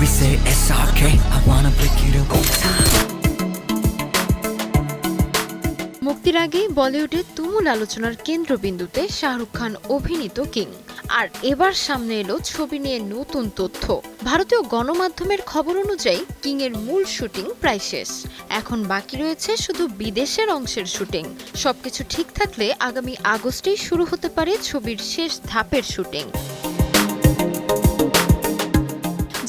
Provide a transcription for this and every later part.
we say SRK, I wanna break it up one time. মুক্তির আগেই বলিউডে তুমুল আলোচনার কেন্দ্রবিন্দুতে শাহরুখ খান অভিনীত কিং। আর এবার সামনে এলো ছবি নিয়ে নতুন তথ্য। ভারতীয় গণমাধ্যমের খবর অনুযায়ী কিং এর মূল শুটিং প্রায় শেষ। এখন বাকি রয়েছে শুধু বিদেশের অংশের শুটিং। সবকিছু ঠিক থাকলে আগামী আগস্টেই শুরু হতে পারে ছবির শেষ ধাপের শুটিং।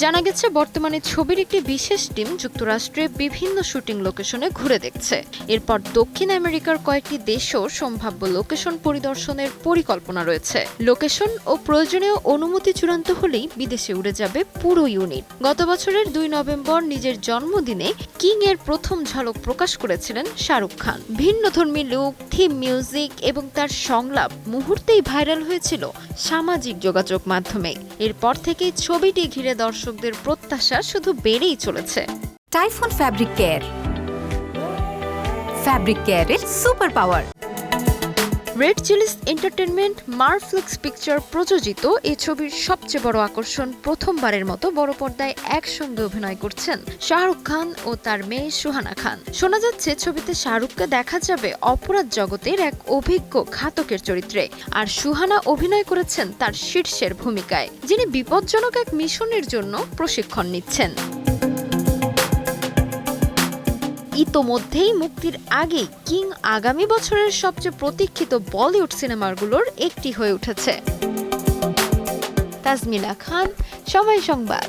জানা গেছে বর্তমানে ছবির একটি বিশেষ টিম যুক্তরাষ্ট্রে বিভিন্ন শুটিং লোকেশনে ঘুরে দেখছে। এরপর দক্ষিণ আমেরিকার কয়েকটি দেশেও সম্ভাব্য লোকেশন পরিদর্শনের পরিকল্পনা রয়েছে। লোকেশন ও প্রয়োজনীয় অনুমতি চূড়ান্ত হলেই বিদেশে উড়ে যাবে পুরো ইউনিট। গত বছরের 2 নভেম্বর নিজের জন্মদিনে কিং এর প্রথম ঝলক প্রকাশ করেছিলেন Shahrukh Khan. ভিন্নধর্মী look, theme music এবং তার সংলাপ মুহূর্তেই ভাইরাল হয়েছিল সামাজিক যোগাযোগ মাধ্যমে। এরপর থেকেই ছবিটি ঘিরে দর্শকদের প্রত্যাশা শুধু বেড়েই চলেছে। টাইফুন ফ্যাব্রিক কেয়ার, ফ্যাব্রিক কেয়ারের super power. Red Chillies Entertainment Marflix picture প্রযোজিত এই ছবির সবচেয়ে বড় আকর্ষণ, প্রথমবারের মতো বড় পর্দায় একসঙ্গে অভিনয় করছেন শাহরুখ খান ও তার মেয়ে সুহানা খান। শোনা যাচ্ছে ছবিতে শাহরুখকে দেখা যাবে অপরাধ জগতের এক অভিজ্ঞ ঘাতকের চরিত্রে, আর সুহানা অভিনয় করেছেন তার শীর্ষের ভূমিকায়, যিনি বিপজ্জনক এক মিশনের জন্য প্রশিক্ষণ নিচ্ছেন। ইতোমধ্যেই মুক্তির আগেই কিং আগামী বছরের সবচেয়ে প্রতীক্ষিত বলিউড সিনেমাগুলোর একটি হয়ে উঠেছে। তাজমিলা খান, সময় সংবাদ।